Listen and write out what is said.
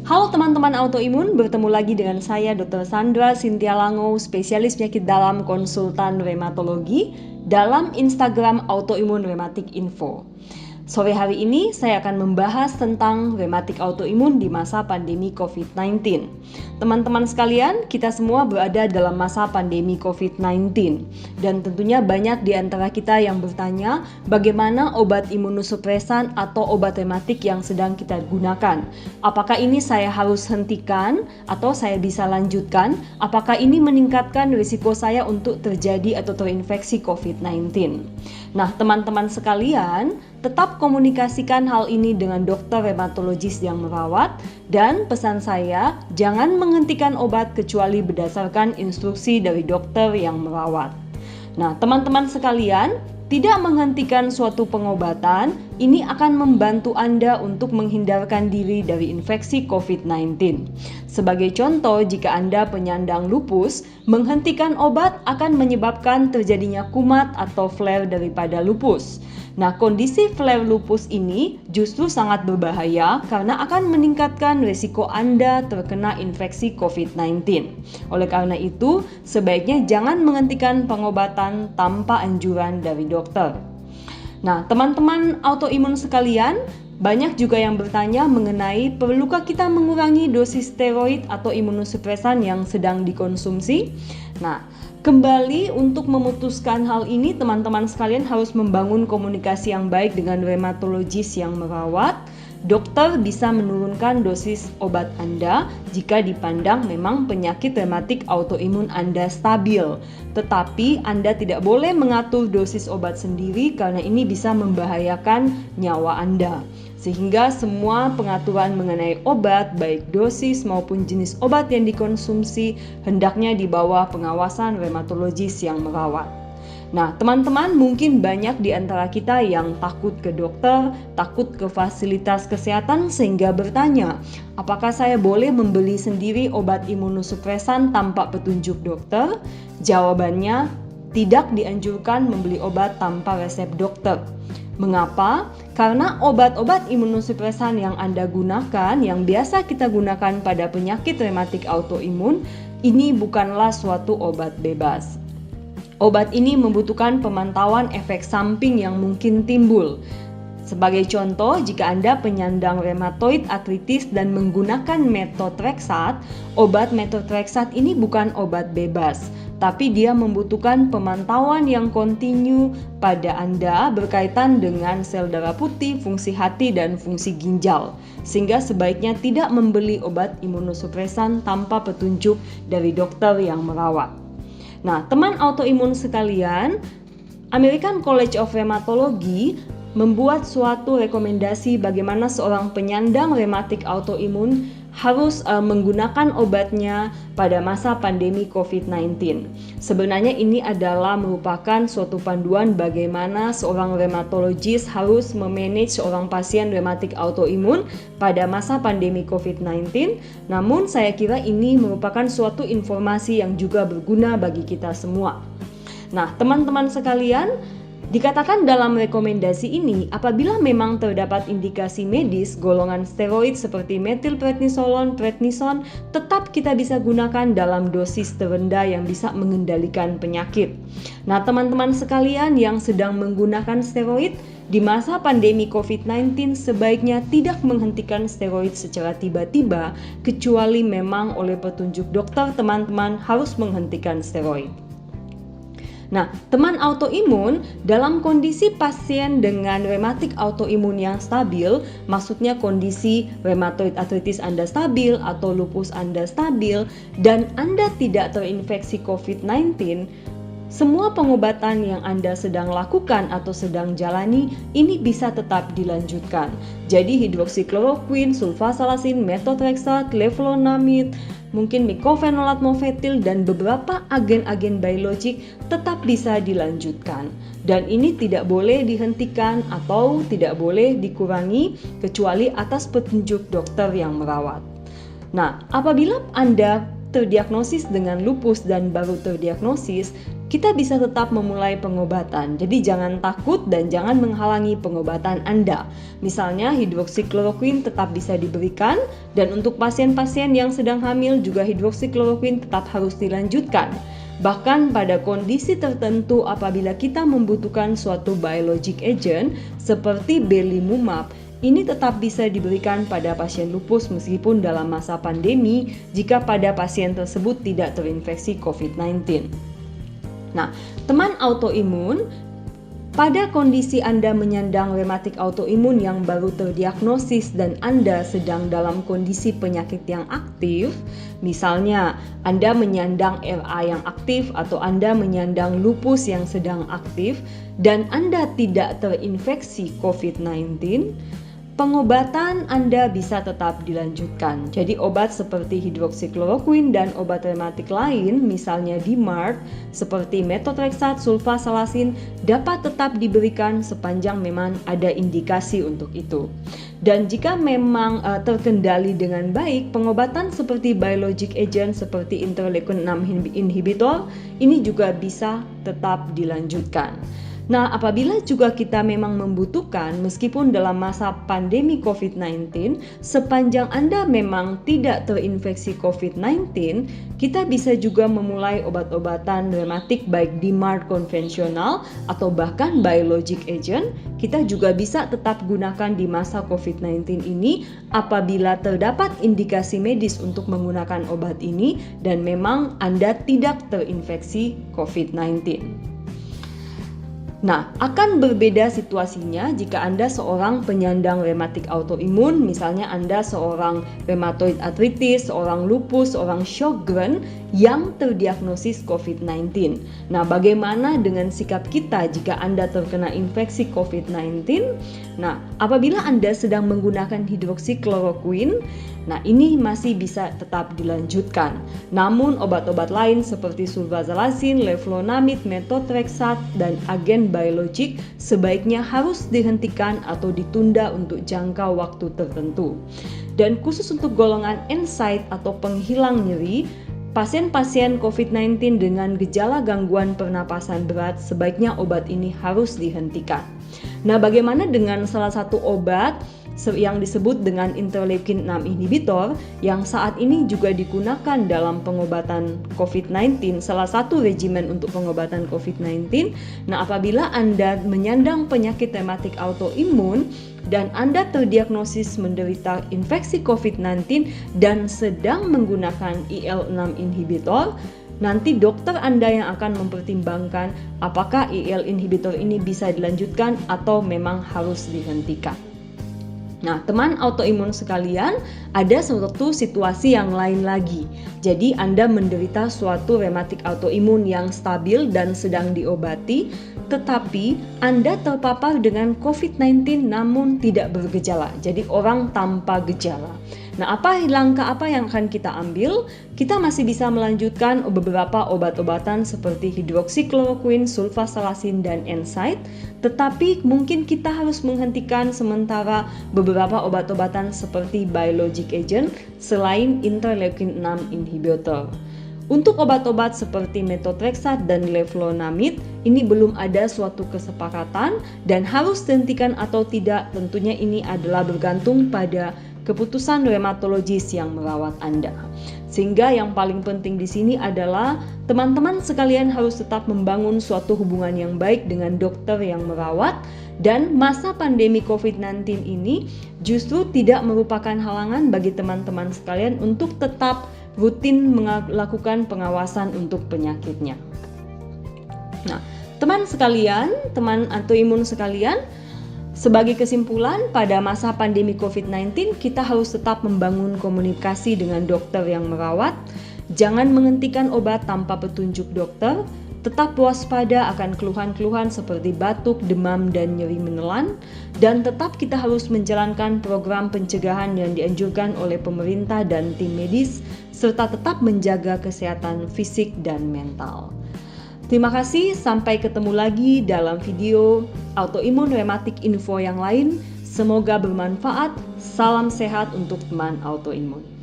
Halo teman-teman autoimun, bertemu lagi dengan saya Dr. Sandra Cynthia Lango, spesialis penyakit dalam konsultan rheumatologi dalam Instagram Autoimun Rheumatic Info. Sore hari ini saya akan membahas tentang rheumatic autoimun di masa pandemi COVID-19. Teman-teman sekalian, kita semua berada dalam masa pandemi COVID-19 dan tentunya banyak di antara kita yang bertanya bagaimana obat imunosupresan atau obat rheumatik yang sedang kita gunakan. Apakah ini saya harus hentikan atau saya bisa lanjutkan? Apakah ini meningkatkan risiko saya untuk terjadi atau terinfeksi COVID-19? Nah, teman-teman sekalian, tetap komunikasikan hal ini dengan dokter rheumatologis yang merawat, dan pesan saya, jangan menghentikan obat kecuali berdasarkan instruksi dari dokter yang merawat. Nah, teman-teman sekalian, tidak menghentikan suatu pengobatan, ini akan membantu Anda untuk menghindarkan diri dari infeksi COVID-19. Sebagai contoh, jika Anda penyandang lupus, menghentikan obat akan menyebabkan terjadinya kumat atau flare daripada lupus. Nah, kondisi flare lupus ini justru sangat berbahaya karena akan meningkatkan risiko Anda terkena infeksi COVID-19. Oleh karena itu, sebaiknya jangan menghentikan pengobatan tanpa anjuran dari dokter. Nah, teman-teman autoimun sekalian, banyak juga yang bertanya mengenai perlukah kita mengurangi dosis steroid atau imunosupresan yang sedang dikonsumsi. Nah, kembali untuk memutuskan hal ini, teman-teman sekalian harus membangun komunikasi yang baik dengan rheumatologis yang merawat. Dokter bisa menurunkan dosis obat Anda jika dipandang memang penyakit rheumatik autoimun Anda stabil. Tetapi Anda tidak boleh mengatur dosis obat sendiri karena ini bisa membahayakan nyawa Anda. Sehingga semua pengaturan mengenai obat, baik dosis maupun jenis obat yang dikonsumsi, hendaknya di bawah pengawasan rheumatologis yang merawat. Nah, teman-teman, mungkin banyak di antara kita yang takut ke dokter, takut ke fasilitas kesehatan sehingga bertanya, apakah saya boleh membeli sendiri obat imunosupresan tanpa petunjuk dokter? Jawabannya, tidak dianjurkan membeli obat tanpa resep dokter. Mengapa? Karena obat-obat imunosupresan yang Anda gunakan, yang biasa kita gunakan pada penyakit rheumatik autoimun, ini bukanlah suatu obat bebas. Obat ini membutuhkan pemantauan efek samping yang mungkin timbul. Sebagai contoh, jika Anda penyandang rheumatoid arthritis dan menggunakan methotrexate, obat methotrexate ini bukan obat bebas, tapi dia membutuhkan pemantauan yang kontinu pada Anda berkaitan dengan sel darah putih, fungsi hati, dan fungsi ginjal. Sehingga sebaiknya tidak membeli obat imunosupresan tanpa petunjuk dari dokter yang merawat. Nah, teman autoimun sekalian, American College of Rheumatology membuat suatu rekomendasi bagaimana seorang penyandang rheumatik autoimun harus menggunakan obatnya pada masa pandemi COVID-19. Sebenarnya ini adalah merupakan suatu panduan bagaimana seorang rheumatologis harus memanage seorang pasien rheumatik autoimun pada masa pandemi COVID-19. Namun saya kira ini merupakan suatu informasi yang juga berguna bagi kita semua. Nah, teman-teman sekalian, dikatakan dalam rekomendasi ini, apabila memang terdapat indikasi medis, golongan steroid seperti metilprednisolon, prednison, tetap kita bisa gunakan dalam dosis terendah yang bisa mengendalikan penyakit. Nah, teman-teman sekalian yang sedang menggunakan steroid, di masa pandemi COVID-19 sebaiknya tidak menghentikan steroid secara tiba-tiba, kecuali memang oleh petunjuk dokter teman-teman harus menghentikan steroid. Nah, teman autoimun, dalam kondisi pasien dengan rheumatik autoimun yang stabil, maksudnya kondisi rheumatoid arthritis Anda stabil atau lupus Anda stabil, dan Anda tidak terinfeksi COVID-19, semua pengobatan yang Anda sedang lakukan atau sedang jalani ini bisa tetap dilanjutkan. Jadi hidroksikloroquine, sulfasalazin, methotrexate, levodopa, mungkin mycophenolate mofetil dan beberapa agen-agen biologik tetap bisa dilanjutkan. Dan ini tidak boleh dihentikan atau tidak boleh dikurangi kecuali atas petunjuk dokter yang merawat. Nah, apabila Anda terdiagnosis dengan lupus dan baru terdiagnosis, kita bisa tetap memulai pengobatan. Jadi jangan takut dan jangan menghalangi pengobatan Anda. Misalnya hidroksikloroquine tetap bisa diberikan, dan untuk pasien-pasien yang sedang hamil juga hidroksikloroquine tetap harus dilanjutkan. Bahkan pada kondisi tertentu apabila kita membutuhkan suatu biologic agent seperti belimumab, ini tetap bisa diberikan pada pasien lupus meskipun dalam masa pandemi jika pada pasien tersebut tidak terinfeksi COVID-19. Nah, teman autoimun, pada kondisi Anda menyandang rematik autoimun yang baru terdiagnosis dan Anda sedang dalam kondisi penyakit yang aktif, misalnya Anda menyandang RA yang aktif atau Anda menyandang lupus yang sedang aktif dan Anda tidak terinfeksi COVID-19, pengobatan Anda bisa tetap dilanjutkan. Jadi obat seperti hidroksikloroquine dan obat rematik lain, misalnya DMARD, seperti methotrexate, sulfasalazin, dapat tetap diberikan sepanjang memang ada indikasi untuk itu. Dan jika memang terkendali dengan baik, pengobatan seperti biologic agent seperti interleukin 6 inhibitor ini juga bisa tetap dilanjutkan. Nah, apabila juga kita memang membutuhkan, meskipun dalam masa pandemi COVID-19, sepanjang Anda memang tidak terinfeksi COVID-19, kita bisa juga memulai obat-obatan rematik baik DMARD konvensional atau bahkan biologic agent. Kita juga bisa tetap gunakan di masa COVID-19 ini apabila terdapat indikasi medis untuk menggunakan obat ini dan memang Anda tidak terinfeksi COVID-19. Nah, akan berbeda situasinya jika Anda seorang penyandang rematik autoimun, misalnya Anda seorang rheumatoid arthritis, seorang lupus, seorang Sjögren yang terdiagnosis COVID-19. Nah, bagaimana dengan sikap kita jika Anda terkena infeksi COVID-19? Nah, apabila Anda sedang menggunakan hidroksikloroquine, nah ini masih bisa tetap dilanjutkan. Namun obat-obat lain seperti sulfasalazin, leflunomid, methotrexate, dan agen biologik sebaiknya harus dihentikan atau ditunda untuk jangka waktu tertentu. Dan khusus untuk golongan NSAID atau penghilang nyeri, pasien-pasien COVID-19 dengan gejala gangguan pernapasan berat sebaiknya obat ini harus dihentikan. Nah, bagaimana dengan salah satu obat yang disebut dengan interleukin 6 inhibitor yang saat ini juga digunakan dalam pengobatan COVID-19, salah satu regimen untuk pengobatan COVID-19. Nah, apabila Anda menyandang penyakit rematik autoimun dan Anda terdiagnosis menderita infeksi COVID-19 dan sedang menggunakan IL-6 inhibitor, nanti dokter Anda yang akan mempertimbangkan apakah IL inhibitor ini bisa dilanjutkan atau memang harus dihentikan. Nah, teman autoimun sekalian, ada suatu situasi yang lain lagi. Jadi, Anda menderita suatu rematik autoimun yang stabil dan sedang diobati, tetapi Anda terpapar dengan COVID-19 namun tidak bergejala. Jadi, orang tanpa gejala. Nah, langkah apa yang akan kita ambil? Kita masih bisa melanjutkan beberapa obat-obatan seperti hidroksikloroquine, sulfasalazin, dan NSAID, tetapi mungkin kita harus menghentikan sementara beberapa obat-obatan seperti biologic agent selain interleukin 6 inhibitor. Untuk obat-obat seperti methotrexate dan leflunomid, ini belum ada suatu kesepakatan dan harus dihentikan atau tidak, tentunya ini adalah bergantung pada keputusan rheumatologis yang merawat Anda. Sehingga yang paling penting di sini adalah teman-teman sekalian harus tetap membangun suatu hubungan yang baik dengan dokter yang merawat, dan masa pandemi COVID-19 ini justru tidak merupakan halangan bagi teman-teman sekalian untuk tetap rutin melakukan pengawasan untuk penyakitnya. Nah, teman autoimun sekalian, sebagai kesimpulan, pada masa pandemi COVID-19, kita harus tetap membangun komunikasi dengan dokter yang merawat, jangan menghentikan obat tanpa petunjuk dokter, tetap waspada akan keluhan-keluhan seperti batuk, demam, dan nyeri menelan, dan tetap kita harus menjalankan program pencegahan yang dianjurkan oleh pemerintah dan tim medis, serta tetap menjaga kesehatan fisik dan mental. Terima kasih, sampai ketemu lagi dalam video autoimun rematik info yang lain. Semoga bermanfaat. Salam sehat untuk teman autoimun.